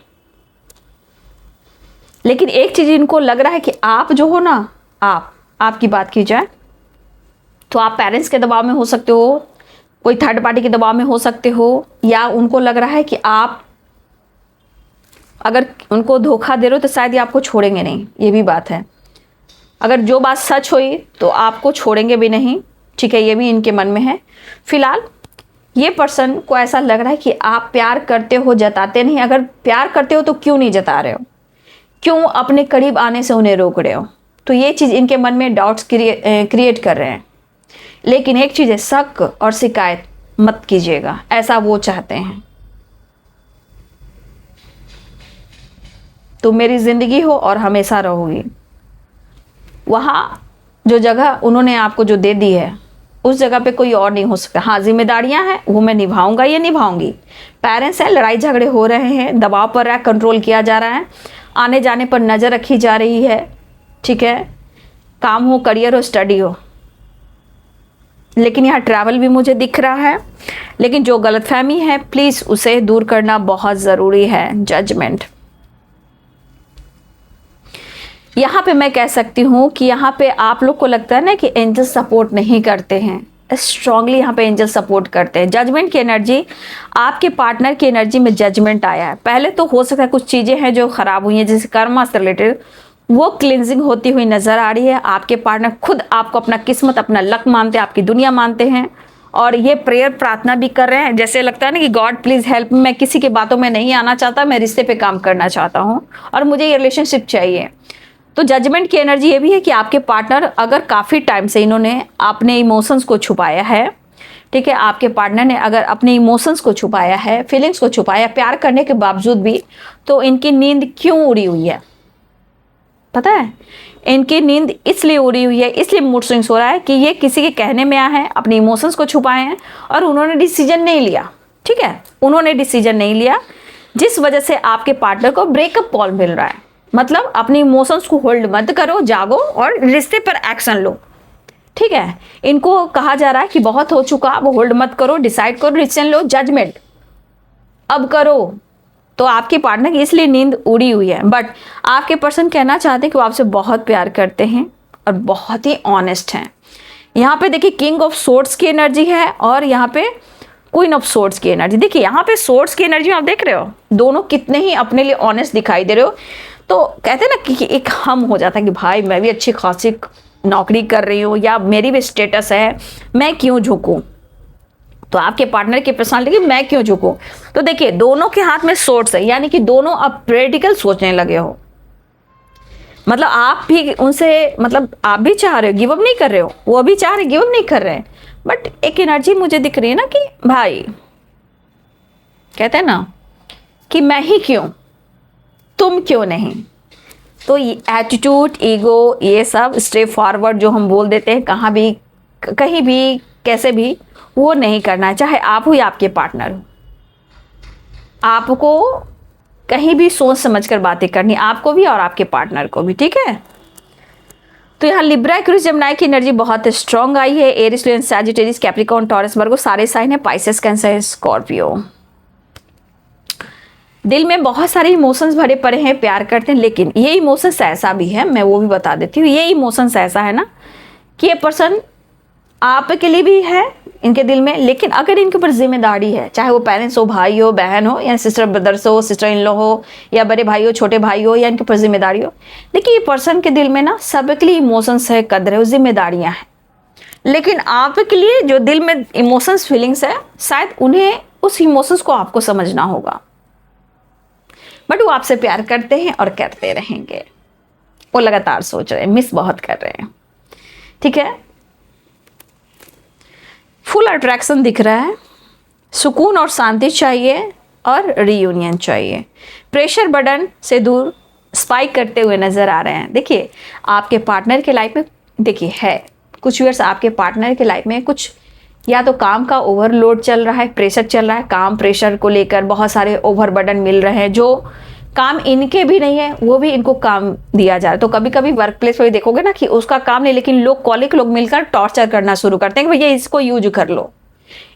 लेकिन एक चीज इनको लग रहा है कि आप जो हो ना, आपकी बात की जाए तो आप पेरेंट्स के दबाव में हो सकते हो, कोई थर्ड पार्टी के दबाव में हो सकते हो, या उनको लग रहा है कि आप अगर उनको धोखा दे रहे हो तो शायद ये आपको छोड़ेंगे नहीं, ये भी बात है। अगर जो बात सच हुई तो आपको छोड़ेंगे भी नहीं, ठीक है, ये भी इनके मन में है। फिलहाल ये पर्सन को ऐसा लग रहा है कि आप प्यार करते हो, जताते नहीं। अगर प्यार करते हो तो क्यों नहीं जता रहे हो, क्यों अपने करीब आने से उन्हें रोक रहे हो? तो ये चीज़ इनके मन में डाउट्स क्रिएट कर रहे हैं। लेकिन एक चीज़ है, शक और शिकायत मत कीजिएगा, ऐसा वो चाहते हैं। तुम मेरी जिंदगी हो और हमेशा रहोगी। वहाँ जो जगह उन्होंने आपको जो दे दी है, उस जगह पे कोई और नहीं हो सकता। हाँ, जिम्मेदारियां हैं, वो मैं निभाऊंगा या निभाऊंगी। पेरेंट्स हैं, लड़ाई झगड़े हो रहे हैं, दबाव पर रहा है, कंट्रोल किया जा रहा है, आने जाने पर नज़र रखी जा रही है, ठीक है, काम हो, करियर हो, स्टडी हो। लेकिन यहाँ ट्रैवल भी मुझे दिख रहा है। लेकिन जो गलतफहमी है, प्लीज़ उसे दूर करना बहुत ज़रूरी है। जजमेंट, यहाँ पे मैं कह सकती हूँ कि यहाँ पे आप लोग को लगता है ना कि एंजल सपोर्ट नहीं करते हैं, स्ट्रांगली यहाँ पे एंजल सपोर्ट करते हैं। जजमेंट की एनर्जी, आपके पार्टनर की एनर्जी में जजमेंट आया है। पहले तो हो सकता है कुछ चीज़ें हैं जो ख़राब हुई हैं, जैसे कर्मा से रिलेटेड, वो क्लिनजिंग होती हुई नज़र आ रही है। आपके पार्टनर खुद आपको अपना किस्मत, अपना लक मानते हैं, आपकी दुनिया मानते हैं, और ये प्रेयर, प्रार्थना भी कर रहे हैं। जैसे लगता है ना कि गॉड प्लीज़ हेल्प, मैं किसी की बातों में नहीं आना चाहता, मैं रिश्ते पे काम करना चाहता हूँ और मुझे ये रिलेशनशिप चाहिए। तो जजमेंट की एनर्जी ये भी है कि आपके पार्टनर, अगर काफ़ी टाइम से इन्होंने अपने इमोशंस को छुपाया है, ठीक है, आपके पार्टनर ने अगर अपने इमोशंस को छुपाया है, फीलिंग्स को छुपाया, प्यार करने के बावजूद भी, तो इनकी नींद क्यों उड़ी हुई है पता है? इनकी नींद इसलिए उड़ी हुई है, इसलिए मूड स्विंग्स हो रहा है कि ये किसी के कहने में आए हैं, अपने इमोशंस को छुपाए हैं और उन्होंने डिसीजन नहीं लिया, ठीक है, उन्होंने डिसीजन नहीं लिया, जिस वजह से आपके पार्टनर को ब्रेकअप कॉल मिल रहा है। मतलब अपनी इमोशंस को होल्ड मत करो, जागो और रिश्ते पर एक्शन लो, ठीक है। इनको कहा जा रहा है कि बहुत हो चुका, अब होल्ड मत करो, डिसाइड करो, डिसीजन लो, जजमेंट अब करो। तो आपके पार्टनर की इसलिए नींद उड़ी हुई है। बट आपके पर्सन कहना चाहते हैं कि वो आपसे बहुत प्यार करते हैं और बहुत ही ऑनेस्ट हैं। यहाँ पे देखिए किंग ऑफ सोर्ड्स की एनर्जी है और यहाँ पे क्वीन ऑफ सोर्ड्स की एनर्जी। देखिए यहाँ पे सोर्ड्स की एनर्जी आप देख रहे हो, दोनों कितने ही अपने लिए ऑनेस्ट दिखाई दे रहे हो। तो कहते हैं ना कि एक हम हो जाता है कि भाई मैं भी अच्छी खासी नौकरी कर रही हूँ या मेरी भी स्टेटस है, मैं क्यों झुकूं। तो आपके पार्टनर की पर्सनालिटी मैं क्यों झुकूं। तो देखिए दोनों के हाथ में सोर्ड्स है, यानी कि दोनों अब प्रैक्टिकल सोचने लगे हो। मतलब आप भी उनसे, मतलब आप भी चाह रहे हो, गिव अप नहीं कर रहे हो, वो भी चाह रहे गिव अप नहीं कर रहे हैं। बट एक एनर्जी मुझे दिख रही है ना कि भाई कहते हैं ना कि मैं ही क्यों, तुम क्यों नहीं। तो एटीट्यूड, ईगो, ये सब स्ट्रेट फॉरवर्ड जो हम बोल देते हैं कहाँ भी, कहीं भी, कैसे भी, वो नहीं करना है। चाहे आप हो या आपके पार्टनर हो, आपको कहीं भी सोच समझकर बातें करनी, आपको भी और आपके पार्टनर को भी, ठीक है। तो यहाँ लिब्रा, एक्वेरियस, जेमिनी की एनर्जी बहुत स्ट्रांग आई है। एरिस, लियो, सैजिटेरियस, कैप्रिकॉर्न, टॉरस, वर्गो सारे साइन है। Pisces, cancer, Scorpio. दिल में बहुत सारे इमोशंस भरे पड़े हैं, प्यार करते हैं, लेकिन ये इमोशंस ऐसा भी है, मैं वो भी बता देती हूँ। ये इमोशंस ऐसा है ना कि ये पर्सन आपके लिए भी है इनके दिल में, लेकिन अगर इनके ऊपर जिम्मेदारी है, चाहे वो पेरेंट्स हो, भाई हो, बहन हो, या सिस्टर ब्रदर्स हो, सिस्टर इन लॉ हो, या बड़े भाई हो, छोटे भाई हो, या इनके ऊपर जिम्मेदारी हो, देखिए ये पर्सन के दिल में ना सबके लिए इमोशंस है, कदर है, जिम्मेदारियां हैं। लेकिन आपके लिए जो दिल में इमोशंस, फीलिंग्स है, शायद उन्हें उस इमोशंस को आपको समझना होगा। बट वो आपसे प्यार करते हैं और करते रहेंगे। वो लगातार सोच रहे हैं, मिस बहुत कर रहे हैं, ठीक है। फुल अट्रैक्शन दिख रहा है, सुकून और शांति चाहिए और रीयूनियन चाहिए। प्रेशर बर्डन से दूर स्पाइक करते हुए नजर आ रहे हैं। देखिए आपके पार्टनर के लाइफ में, देखिए है कुछ ईयर्स आपके पार्टनर के लाइफ में कुछ या तो काम का ओवरलोड चल रहा है, प्रेशर चल रहा है, काम प्रेशर को लेकर बहुत सारे ओवर बर्डन मिल रहे हैं, जो काम इनके भी नहीं है वो भी इनको काम दिया जा रहा है। तो कभी कभी वर्क प्लेस पर देखोगे ना कि उसका काम नहीं, लेकिन लोग, कॉलीग लोग मिलकर टॉर्चर करना शुरू करते हैं कि भैया इसको यूज कर लो,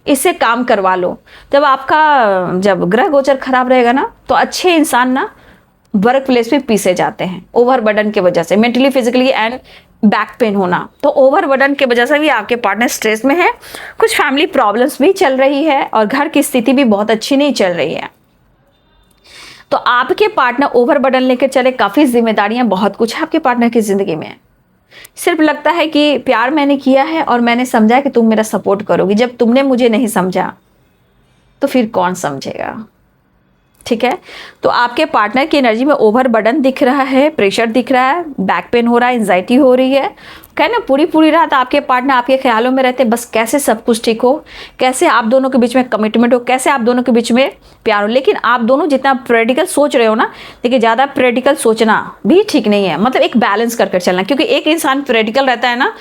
इससे काम करवा लो। जब ग्रह गोचर खराब रहेगा ना तो अच्छे इंसान ना वर्क प्लेस पे पीसे जाते हैं ओवर बर्डन की वजह से, mentally, physically and back pain होना। तो ओवर बर्डन की वजह से भी आपके पार्टनर स्ट्रेस में है, कुछ फैमिली प्रॉब्लम्स भी चल रही है और घर की स्थिति भी बहुत अच्छी नहीं चल रही है। तो आपके पार्टनर ओवर बर्डन लेकर चले, काफी जिम्मेदारियां, बहुत कुछ है आपके पार्टनर की जिंदगी में। सिर्फ लगता है कि प्यार मैंने किया है और मैंने समझा कि तुम मेरा सपोर्ट करोगी, जब तुमने मुझे नहीं समझा तो फिर कौन समझेगा, ठीक है। तो आपके पार्टनर की एनर्जी में ओवर बर्डन दिख रहा है, प्रेशर दिख रहा है, बैक पेन हो रहा है, एंजाइटी हो रही है। कहना पूरी रात आपके पार्टनर आपके ख्यालों में रहते, बस कैसे सब कुछ ठीक हो, कैसे आप दोनों के बीच में कमिटमेंट हो, कैसे आप दोनों के बीच में प्यार हो। लेकिन आप दोनों जितना प्रैक्टिकल सोच रहे हो ना, देखिए ज़्यादा प्रैक्टिकल सोचना भी ठीक नहीं है, मतलब एक बैलेंस कर चलना, क्योंकि एक इंसान प्रैक्टिकल रहता है ना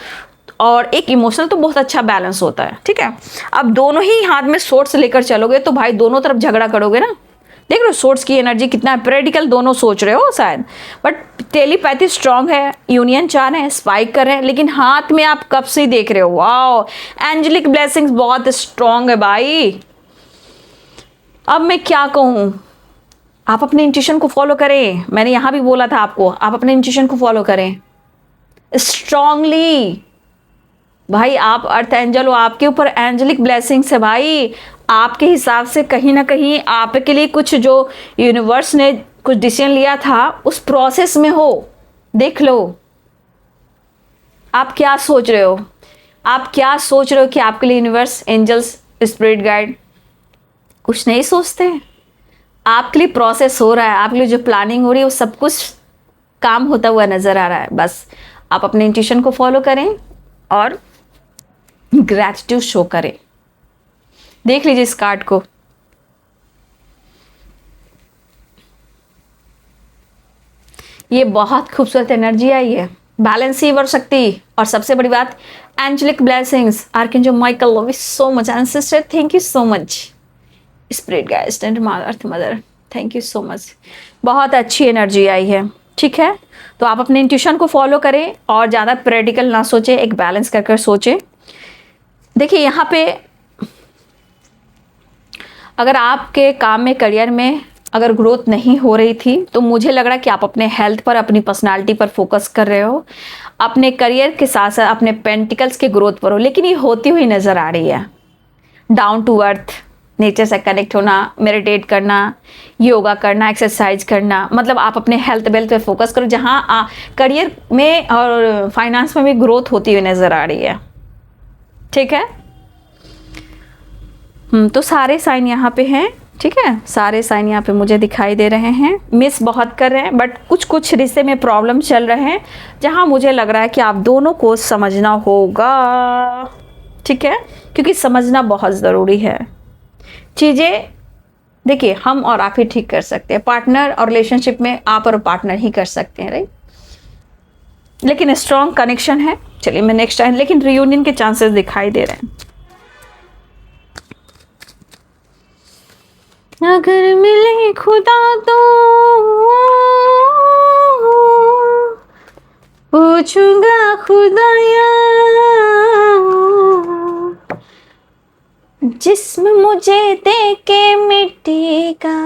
और एक इमोशनल, तो बहुत अच्छा बैलेंस होता है, ठीक है। अब दोनों ही हाथ में सोर्स लेकर चलोगे तो भाई दोनों तरफ झगड़ा करोगे ना। देख रहे हो सोर्स की एनर्जी कितना है, प्रैक्टिकल दोनों सोच रहे हो शायद, बट टेलीपैथी स्ट्रांग है, यूनियन चाह रहे हैं, स्पाइक कर रहे हैं, लेकिन हाथ में आप कब से देख रहे हो, वाओ एंजेलिक ब्लेसिंग्स बहुत स्ट्रांग है भाई। अब मैं क्या कहूँ, आप अपने इंट्यूशन को फॉलो करें, मैंने यहां भी बोला था आपको, आप अपने इंट्यूशन को फॉलो करें स्ट्रांगली। भाई आप अर्थ एंजल हो, आपके ऊपर एंजेलिक ब्लेसिंग्स है भाई। आपके हिसाब से कहीं ना कहीं आपके लिए कुछ जो यूनिवर्स ने कुछ डिसीजन लिया था उस प्रोसेस में हो। देख लो आप क्या सोच रहे हो, आप क्या सोच रहे हो कि आपके लिए यूनिवर्स, एंजल्स, स्पिरिट गाइड कुछ नहीं सोचते। आपके लिए प्रोसेस हो रहा है, आपके लिए जो प्लानिंग हो रही है वो सब कुछ काम होता हुआ नजर आ रहा है। बस आप अपने इंट्यूशन को फॉलो करें और ग्रैटिट्यूड शो करें। देख लीजिए इस कार्ड को, ये बहुत खूबसूरत एनर्जी आई है, बैलेंस ही वर शक्ति, और सबसे बड़ी बात angelic blessings, archangel Michael, love you so much ancestor, thank you so much, spirit guides and earth mother, thank you so much. बहुत अच्छी एनर्जी आई है, ठीक है। तो आप अपने इंट्यूशन को फॉलो करें और ज़्यादा प्रैक्टिकल ना सोचें, एक बैलेंस कर सोचें। देखिए यहाँ पे अगर आपके काम में, करियर में अगर ग्रोथ नहीं हो रही थी तो मुझे लग रहा है कि आप अपने हेल्थ पर, अपनी पर्सनालिटी पर फोकस कर रहे हो, अपने करियर के साथ साथ अपने पेंटिकल्स के ग्रोथ पर हो, लेकिन ये होती हुई नज़र आ रही है। डाउन टू अर्थ, नेचर से कनेक्ट होना, मेडिटेट करना, योगा करना, एक्सरसाइज करना, मतलब आप अपने हेल्थ वेल्थ पे फोकस करो, जहाँ करियर में और फाइनेंस में भी ग्रोथ होती हुई नज़र आ रही है। ठीक है, तो सारे साइन यहाँ पे हैं। ठीक है, सारे साइन यहाँ पे मुझे दिखाई दे रहे हैं। मिस बहुत कर रहे हैं, बट कुछ कुछ रिश्ते में प्रॉब्लम चल रहे हैं जहाँ मुझे लग रहा है कि आप दोनों को समझना होगा। ठीक है, क्योंकि समझना बहुत ज़रूरी है। चीज़ें देखिए, हम और आप ही ठीक कर सकते हैं। पार्टनर और रिलेशनशिप में आप और पार्टनर ही कर सकते हैं, राइट? लेकिन स्ट्रॉन्ग कनेक्शन है। चलिए मैं नेक्स्ट टाइम, लेकिन रियूनियन के चांसेस दिखाई दे रहे हैं। अगर मिले खुदा तो पूछूंगा खुदाया, जिस्म मुझे दे के मिटेगा,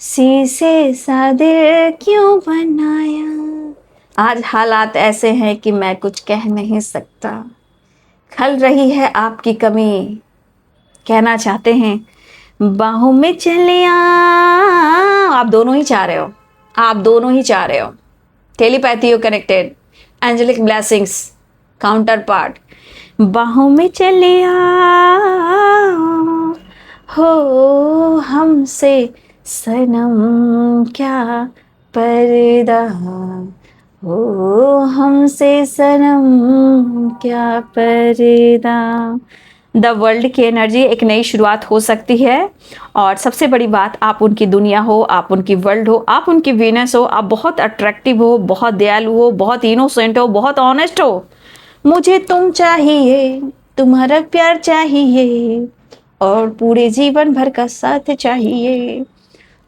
शीशे सा दिल क्यों बनाया। आज हालात ऐसे हैं कि मैं कुछ कह नहीं सकता, खल रही है आपकी कमी, कहना चाहते हैं बाहों में चले आ। आप दोनों ही चाह रहे हो, आप दोनों ही चाह रहे हो। टेलीपैथी हो connected, angelic blessings, counterpart, बाहों में चले आ हो हमसे सनम क्या पर्दा, हो हमसे सनम क्या पर्दा। द वर्ल्ड की एनर्जी, एक नई शुरुआत हो सकती है। और सबसे बड़ी बात, आप उनकी दुनिया हो, आप उनकी वर्ल्ड हो, आप उनकी वीनस हो। आप बहुत अट्रैक्टिव हो, बहुत दयालु हो, बहुत इनोसेंट हो, बहुत ऑनेस्ट हो। मुझे तुम चाहिए, तुम्हारा प्यार चाहिए, और पूरे जीवन भर का साथ चाहिए।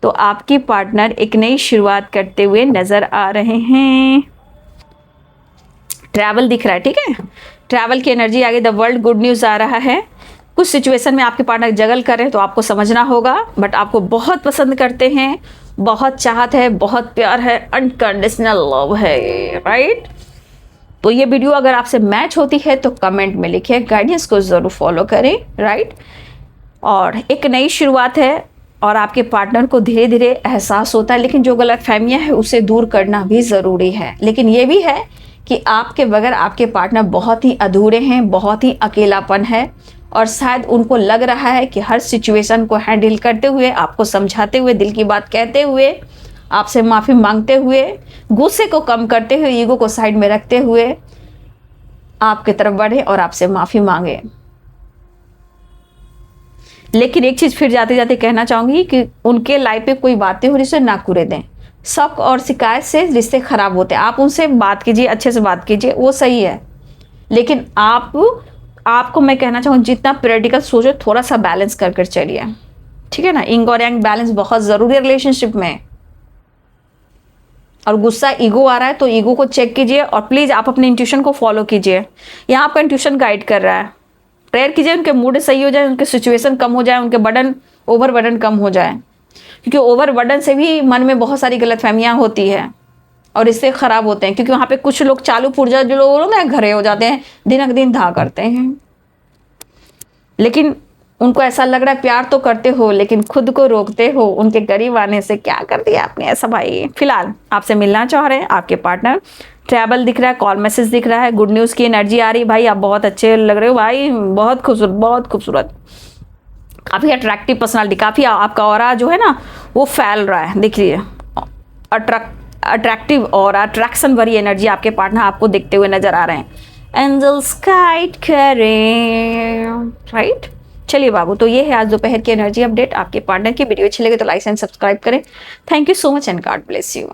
तो आपकी पार्टनर एक नई शुरुआत करते हुए नजर आ रहे हैं। ट्रैवल दिख रहा है। ठीक है, ट्रैवल की एनर्जी आगे, द वर्ल्ड, गुड न्यूज़ आ रहा है। कुछ सिचुएशन में आपके पार्टनर जगल कर रहे हैं तो आपको समझना होगा, बट आपको बहुत पसंद करते हैं, बहुत चाहत है, बहुत प्यार है, अनकंडीशनल लव है, राइट? तो ये वीडियो अगर आपसे मैच होती है तो कमेंट में लिखिए, गाइडेंस को ज़रूर फॉलो करें, राइट? और एक नई शुरुआत है और आपके पार्टनर को धीरे धीरे एहसास होता है, लेकिन जो गलत फहमियाँ है उसे दूर करना भी ज़रूरी है। लेकिन ये भी है कि आपके बगैर आपके पार्टनर बहुत ही अधूरे हैं, बहुत ही अकेलापन है, और शायद उनको लग रहा है कि हर सिचुएशन को हैंडल करते हुए, आपको समझाते हुए, दिल की बात कहते हुए, आपसे माफ़ी मांगते हुए, गुस्से को कम करते हुए, ईगो को साइड में रखते हुए आपकी तरफ बढ़े और आपसे माफ़ी मांगे। लेकिन एक चीज़ फिर जाते जाते कहना चाहूँगी कि उनके लाइफ पे कोई बातें हो रही से ना कुरे दें। शक और शिकायत से रिश्ते खराब होते हैं। आप उनसे बात कीजिए, अच्छे से बात कीजिए, वो सही है। लेकिन आपको मैं कहना चाहूँ, जितना प्रैक्टिकल सोचो, थोड़ा सा बैलेंस कर कर चलिए। ठीक है ना, इंग और यांग बैलेंस बहुत ज़रूरी है रिलेशनशिप में। और गुस्सा, ईगो आ रहा है तो ईगो को चेक कीजिए, और प्लीज़ आप अपने इंट्यूशन को फॉलो कीजिए। यहाँ आपका इंट्यूशन गाइड कर रहा है। प्रेयर कीजिए, उनके मूड सही हो जाए, उनके सिचुएशन कम हो जाए, उनके बर्डन, ओवर बर्डन कम हो जाए। क्योंकि ओवर बर्डन से भी मन में बहुत सारी गलतफहमियां होती है और इससे ख़राब होते हैं। क्योंकि वहाँ पे कुछ लोग चालू पुर्जा जो लोग ना घरे हो जाते हैं, दिनक दिन धा करते हैं। लेकिन उनको ऐसा लग रहा है प्यार तो करते हो, लेकिन खुद को रोकते हो। उनके करीब आने से क्या कर दिया आपने ऐसा भाई। फिलहाल आपसे मिलना चाह रहे हैं आपके पार्टनर। ट्रैवल दिख रहा है, कॉल मैसेज दिख रहा है, गुड न्यूज़ की एनर्जी आ रही है। भाई आप बहुत अच्छे लग रहे हो भाई, बहुत खूबसूरत, बहुत खूबसूरत, काफ़ी अट्रैक्टिव पर्सनालिटी, काफ़ी आपका ऑरा जो है ना वो फैल रहा है। देखिए, अट्रैक्टिव और अट्रैक्शन भरी एनर्जी आपके पार्टनर आपको देखते हुए नजर आ रहे हैं। एंजल्स गाइड करें, राइट? चलिए बाबू, तो ये है आज दोपहर की एनर्जी अपडेट आपके पार्टनर की। वीडियो अच्छी लगे तो लाइक एंड सब्सक्राइब करें। Thank you so much and God bless you.